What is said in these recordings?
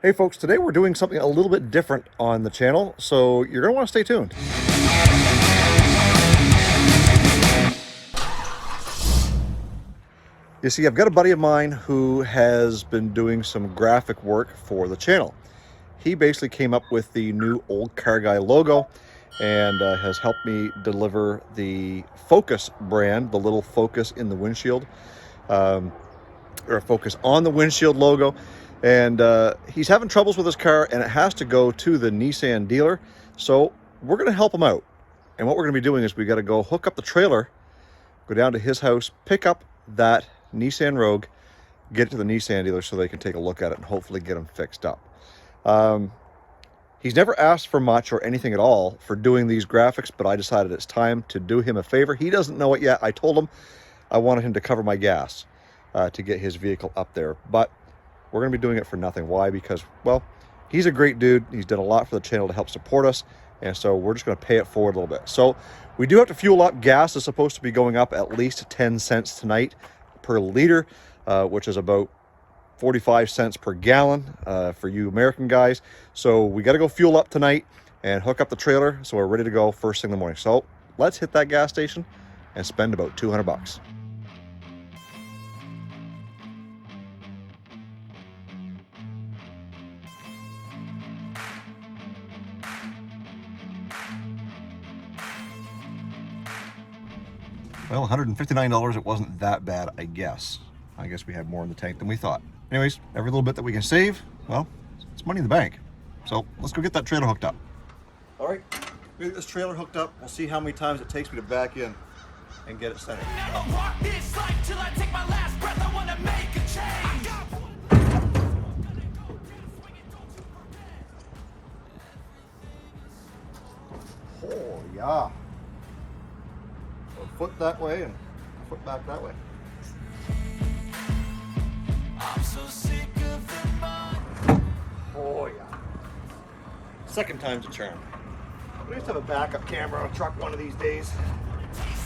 Hey folks, today we're doing something a little bit different on the channel, so you're going to want to stay tuned. You see, I've got a buddy of mine who has been doing some graphic work for the channel. He basically came up with the new Olde Carr Guy logo and has helped me deliver the Focus brand, the little focus in the windshield, or a focus on the windshield logo. And he's having troubles with his car, and it has to go to the Nissan dealer. So we're going to help him out. And what we're going to be doing is we got to go hook up the trailer, go down to his house, pick up that Nissan Rogue, get it to the Nissan dealer so they can take a look at it and hopefully get him fixed up. He's never asked for much or anything at all for doing these graphics, but I decided it's time to do him a favor. He doesn't know it yet. I told him I wanted him to cover my gas to get his vehicle up there, but we're going to be doing it for nothing. Why? Because, well, he's a great dude. He's done a lot for the channel to help support us, and so we're just going to pay it forward a little bit. So we do have to fuel up. Gas is supposed to be going up at least 10 cents tonight per liter, which is about 45 cents per gallon for you American guys. So we got to go fuel up tonight and hook up the trailer so we're ready to go first thing in the morning. So let's hit that gas station and spend about 200 bucks. Well, $159, it wasn't that bad, I guess. I guess we had more in the tank than we thought. Anyways, every little bit that we can save, well, it's money in the bank. So let's go get that trailer hooked up. All right, we get this trailer hooked up. We'll see how many times it takes me to back in and get it centered. Oh, yeah. A foot that way and a foot back that way. I'm so sick of the oh yeah. Second time's a charm. We used to have a backup camera on a truck one of these days.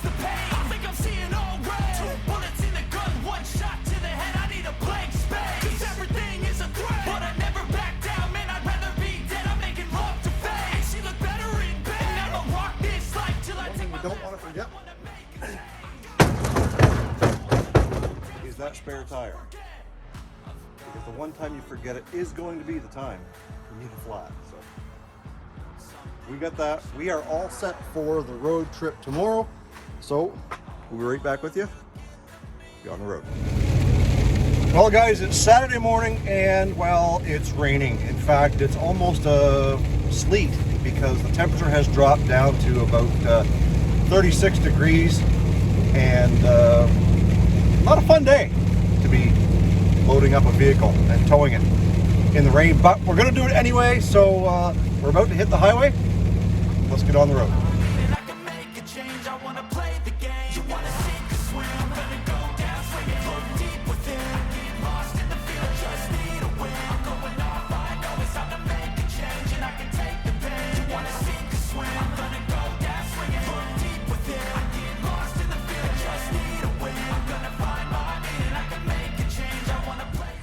The pain. I think I'm seeing all red. 2 bullets in the gun, 1 shot to the head. I need a blank space. 'Cause everything is a threat. But I never back down, man. I'd rather be dead. I'm making love to fame. She look better in bed. Never rock this life till I take my don't want to forget is that spare tire. Because the one time you forget it is going to be the time you need a flat. So we got that. We are all set for the road trip tomorrow. So we'll be right back with you. Be on the road. Well, guys, it's Saturday morning and, well, it's raining. In fact, it's almost a sleet because the temperature has dropped down to about 36 degrees, and not a fun day to be loading up a vehicle and towing it in the rain, but we're going to do it anyway. So we're about to hit the highway. Let's get on the road.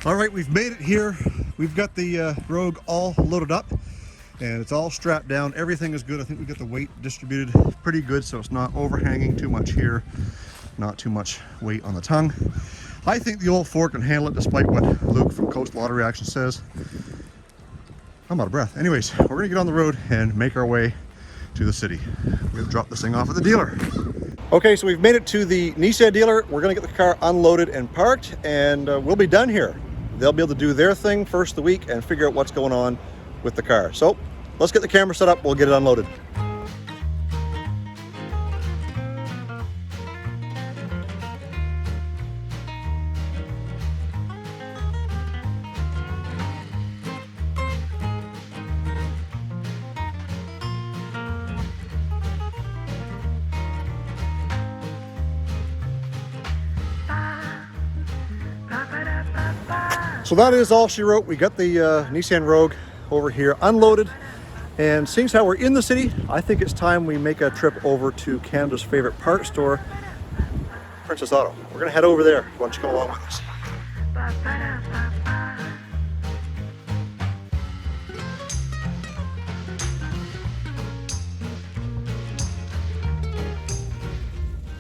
All right, we've made it here. We've got the Rogue all loaded up and it's all strapped down. Everything is good. I think we got the weight distributed pretty good, so it's not overhanging too much here, not too much weight on the tongue. I think the old Ford can handle it, despite what Luke from Coastal Auto Reaction says. I'm out of breath. Anyways, we're gonna get on the road and make our way to the city. We'll drop this thing off at the dealer. Okay, so we've made it to the Nissan dealer. We're gonna get the car unloaded and parked, and we'll be done here. They'll be able to do their thing first of the week and figure out what's going on with the car. So let's get the camera set up. We'll get it unloaded. So that is all she wrote. We got the Nissan Rogue over here unloaded, and seeing as how we're in the city, I think it's time we make a trip over to Canada's favorite parts store, Princess Auto. We're gonna head over there. Why don't you come along with us?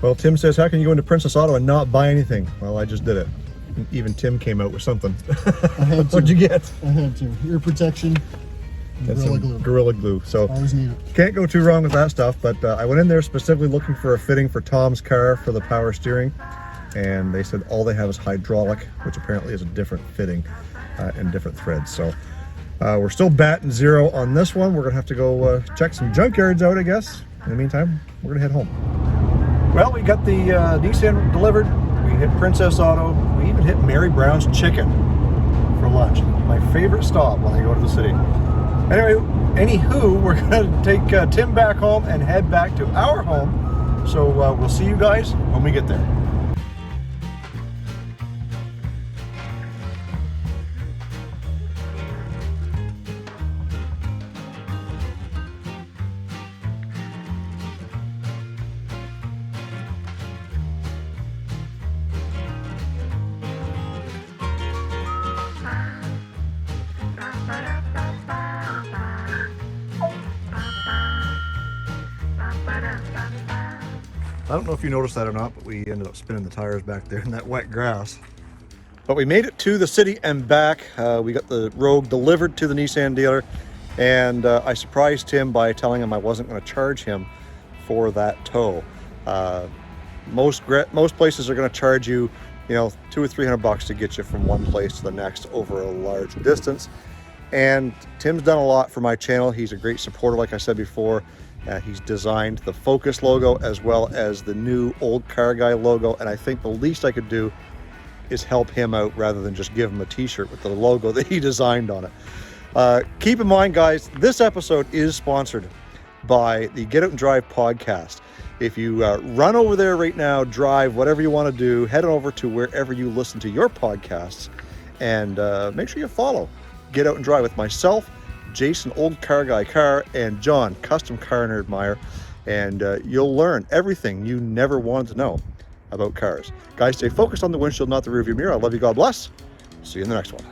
Well, Tim says, how can you go into Princess Auto and not buy anything? Well, I just did it. Even Tim came out with something. I had to. What'd you get? I had to. Ear protection, Gorilla Glue. Gorilla Glue. So always need it. Can't go too wrong with that stuff, but I went in there specifically looking for a fitting for Tom's car for the power steering, and they said all they have is hydraulic, which apparently is a different fitting and different threads. So we're still batting zero on this one. We're gonna have to go check some junkyards out, I guess. In the meantime, we're gonna head home. Well, we got the Nissan delivered. We hit Princess Auto. We even hit Mary Brown's Chicken for lunch. My favorite stop when I go to the city. Anyway, anywho, we're gonna take Tim back home and head back to our home. So we'll see you guys when we get there. I don't know if you noticed that or not, but we ended up spinning the tires back there in that wet grass. But we made it to the city and back. We got the Rogue delivered to the Nissan dealer, and I surprised Tim by telling him I wasn't going to charge him for that tow. Most places are going to charge you, you know, $200 or $300 to get you from one place to the next over a large distance. And Tim's done a lot for my channel. He's a great supporter, like I said before. He's designed the Focus logo as well as the new Olde Carr Guy logo, and I think the least I could do is help him out rather than just give him a t-shirt with the logo that he designed on it. Keep in mind, guys, this episode is sponsored by the Get Out and Drive podcast. If you run over there right now, drive, whatever you want to do, head over to wherever you listen to your podcasts, and make sure you follow Get Out and Drive with myself, Jason, Olde Carr Guy Car, and John, Custom Car Nerd Meyer, and you'll learn everything you never wanted to know about cars. Guys, stay focused on the windshield, not the rearview mirror. I love you. God bless. See you in the next one.